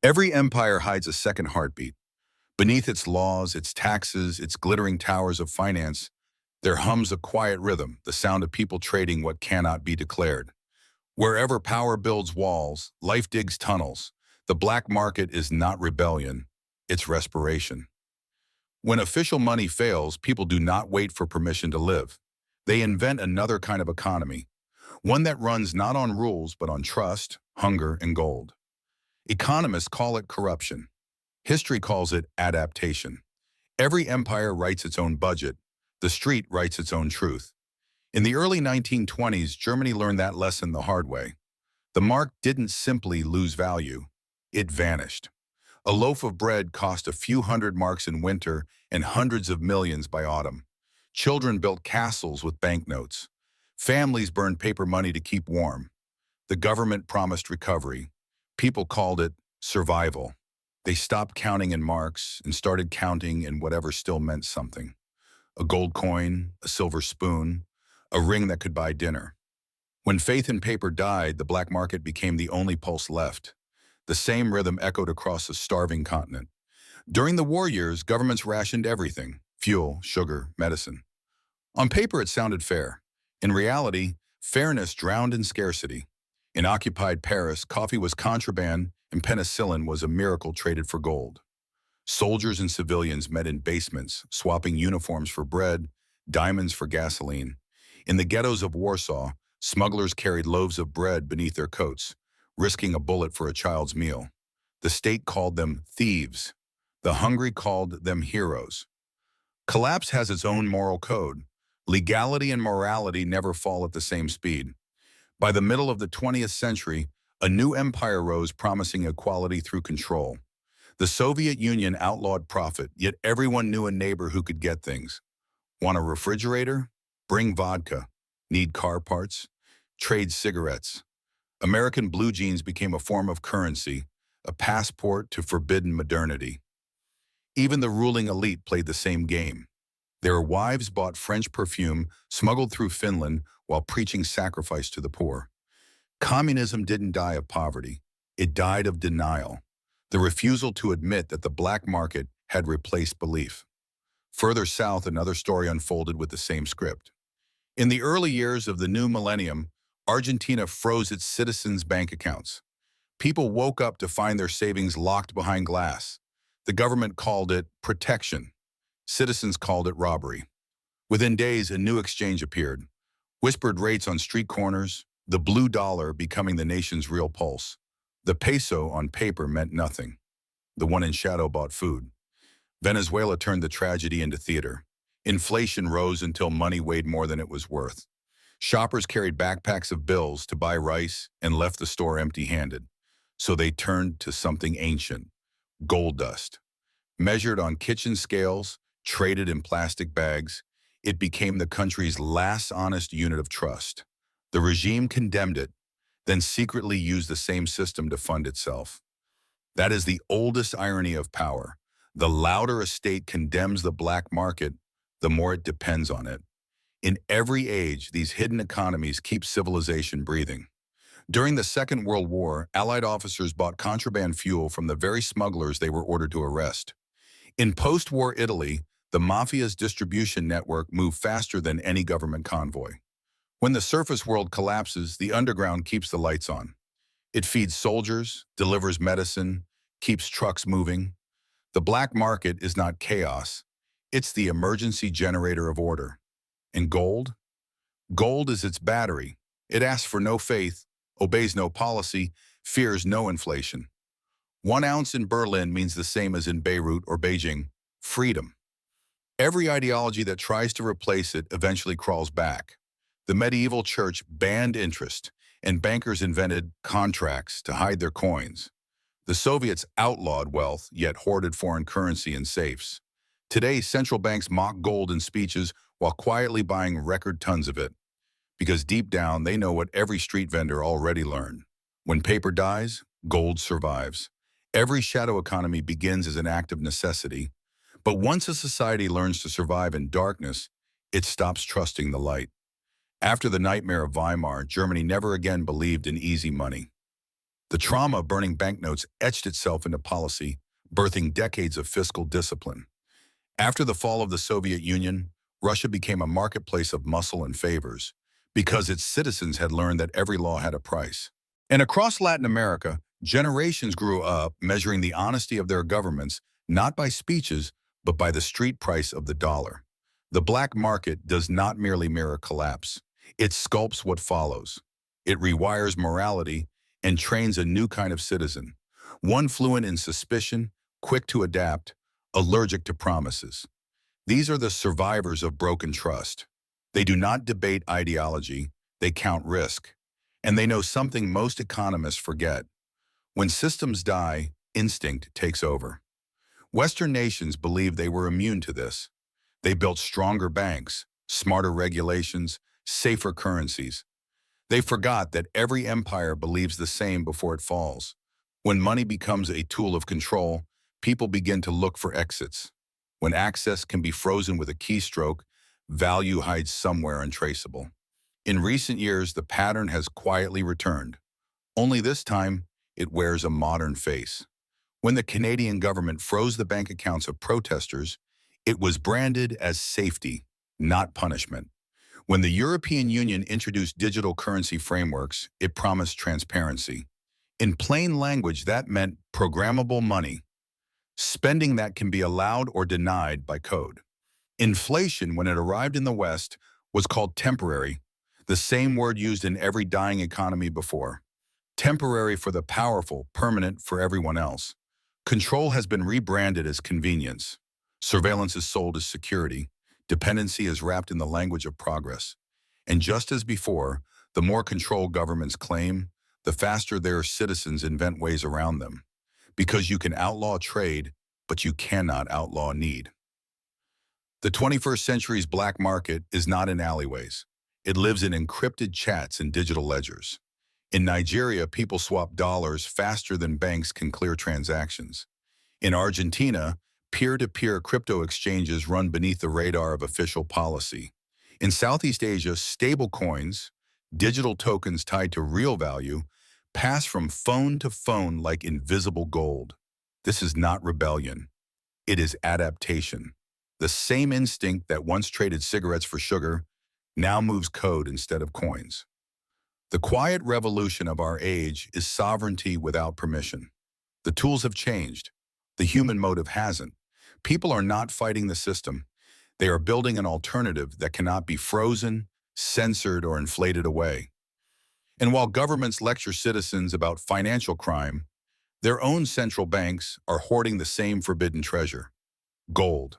Every empire hides a second heartbeat. Beneath its laws, its taxes, its glittering towers of finance, there hums a quiet rhythm, the sound of people trading what cannot be declared. Wherever power builds walls, life digs tunnels. The black market is not rebellion, it's respiration. When official money fails, people do not wait for permission to live. They invent another kind of economy, one that runs not on rules but on trust, hunger, and gold. Economists call it corruption. History calls it adaptation. Every empire writes its own budget. The street writes its own truth. In the early 1920s, Germany learned that lesson the hard way. The mark didn't simply lose value. It vanished. A loaf of bread cost a few hundred marks in winter and hundreds of millions by autumn. Children built castles with banknotes. Families burned paper money to keep warm. The government promised recovery. People called it survival. They stopped counting in marks and started counting in whatever still meant something. A gold coin, a silver spoon, a ring that could buy dinner. When faith in paper died, the black market became the only pulse left. The same rhythm echoed across a starving continent. During the war years, governments rationed everything: fuel, sugar, medicine. On paper, it sounded fair. In reality, fairness drowned in scarcity. In occupied Paris, coffee was contraband and penicillin was a miracle traded for gold. Soldiers and civilians met in basements, swapping uniforms for bread, diamonds for gasoline. In the ghettos of Warsaw, smugglers carried loaves of bread beneath their coats, risking a bullet for a child's meal. The state called them thieves. The hungry called them heroes. Collapse has its own moral code. Legality and morality never fall at the same speed. By the middle of the 20th century, a new empire rose promising equality through control. The Soviet Union outlawed profit, yet everyone knew a neighbor who could get things. Want a refrigerator? Bring vodka. Need car parts? Trade cigarettes. American blue jeans became a form of currency, a passport to forbidden modernity. Even the ruling elite played the same game. Their wives bought French perfume smuggled through Finland while preaching sacrifice to the poor. Communism didn't die of poverty. It died of denial, the refusal to admit that the black market had replaced belief. Further south, another story unfolded with the same script. In the early years of the new millennium, Argentina froze its citizens' bank accounts. People woke up to find their savings locked behind glass. The government called it protection. Citizens called it robbery. Within days, a new exchange appeared. Whispered rates on street corners, the blue dollar becoming the nation's real pulse. The peso on paper meant nothing. The one in shadow bought food. Venezuela turned the tragedy into theater. Inflation rose until money weighed more than it was worth. Shoppers carried backpacks of bills to buy rice and left the store empty-handed. So they turned to something ancient: gold dust. Measured on kitchen scales, traded in plastic bags, it became the country's last honest unit of trust. The regime condemned it, then secretly used the same system to fund itself. That is the oldest irony of power. The louder a state condemns the black market, the more it depends on it. In every age, these hidden economies keep civilization breathing. During the Second World War, Allied officers bought contraband fuel from the very smugglers they were ordered to arrest. In post-war Italy, the mafia's distribution network moved faster than any government convoy. When the surface world collapses, the underground keeps the lights on. It feeds soldiers, delivers medicine, keeps trucks moving. The black market is not chaos. It's the emergency generator of order. And gold? Gold is its battery. It asks for no faith, obeys no policy, fears no inflation. 1 ounce in Berlin means the same as in Beirut or Beijing: freedom. Every ideology that tries to replace it eventually crawls back. The medieval church banned interest, and bankers invented contracts to hide their coins. The Soviets outlawed wealth, yet hoarded foreign currency in safes. Today, central banks mock gold in speeches while quietly buying record tons of it, because deep down they know what every street vendor already learned: when paper dies, gold survives. Every shadow economy begins as an act of necessity, but once a society learns to survive in darkness, it stops trusting the light. After the nightmare of Weimar, Germany never again believed in easy money. The trauma of burning banknotes etched itself into policy, birthing decades of fiscal discipline. After the fall of the Soviet Union, Russia became a marketplace of muscle and favors because its citizens had learned that every law had a price. And across Latin America, generations grew up measuring the honesty of their governments not by speeches, but by the street price of the dollar. The black market does not merely mirror collapse. It sculpts what follows. It rewires morality and trains a new kind of citizen, one fluent in suspicion, quick to adapt, allergic to promises. These are the survivors of broken trust. They do not debate ideology, they count risk. And they know something most economists forget. When systems die, instinct takes over. Western nations believed they were immune to this. They built stronger banks, smarter regulations, safer currencies. They forgot that every empire believes the same before it falls. When money becomes a tool of control, people begin to look for exits. When access can be frozen with a keystroke, value hides somewhere untraceable. In recent years, the pattern has quietly returned. Only this time, it wears a modern face. When the Canadian government froze the bank accounts of protesters, it was branded as safety, not punishment. When the European Union introduced digital currency frameworks, it promised transparency. In plain language, that meant programmable money, spending that can be allowed or denied by code. Inflation, when it arrived in the West, was called temporary, the same word used in every dying economy before. Temporary for the powerful, permanent for everyone else. Control has been rebranded as convenience. Surveillance is sold as security. Dependency is wrapped in the language of progress. And just as before, the more control governments claim, the faster their citizens invent ways around them. Because you can outlaw trade, but you cannot outlaw need. The 21st century's black market is not in alleyways. It lives in encrypted chats and digital ledgers. In Nigeria, people swap dollars faster than banks can clear transactions. In Argentina, peer-to-peer crypto exchanges run beneath the radar of official policy. In Southeast Asia, stablecoins, digital tokens tied to real value, pass from phone to phone like invisible gold. This is not rebellion. It is adaptation. The same instinct that once traded cigarettes for sugar now moves code instead of coins. The quiet revolution of our age is sovereignty without permission. The tools have changed. The human motive hasn't. People are not fighting the system. They are building an alternative that cannot be frozen, censored, or inflated away. And while governments lecture citizens about financial crime, their own central banks are hoarding the same forbidden treasure, gold.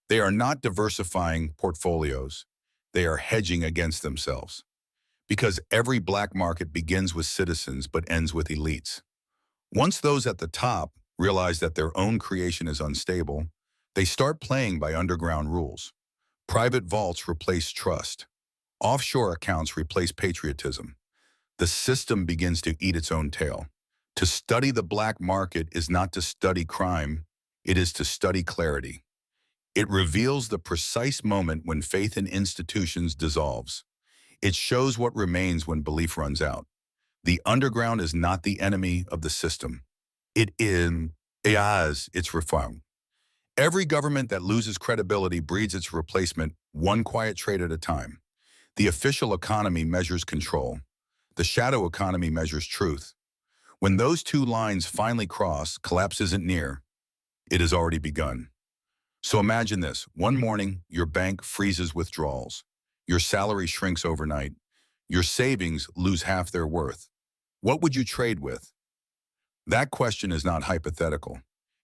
They are not diversifying portfolios. They are hedging against themselves. Because every black market begins with citizens but ends with elites. Once those at the top realize that their own creation is unstable, they start playing by underground rules. Private vaults replace trust. Offshore accounts replace patriotism. The system begins to eat its own tail. To study the black market is not to study crime, it is to study clarity. It reveals the precise moment when faith in institutions dissolves. It shows what remains when belief runs out. The underground is not the enemy of the system. It is its reform. Every government that loses credibility breeds its replacement, one quiet trade at a time. The official economy measures control. The shadow economy measures truth. When those two lines finally cross, collapse isn't near. It has already begun. So imagine this. One morning, your bank freezes withdrawals. Your salary shrinks overnight. Your savings lose half their worth. What would you trade with? That question is not hypothetical.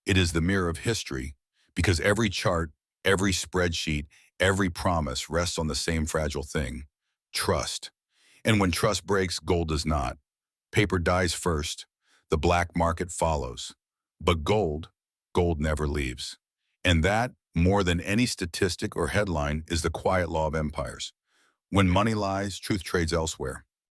It is the mirror of history, because every chart, every spreadsheet, every promise rests on the same fragile thing, trust. And when trust breaks, gold does not. Paper dies first. The black market follows. But gold never leaves. And that, more than any statistic or headline, is the quiet law of empires. When money lies, truth trades elsewhere.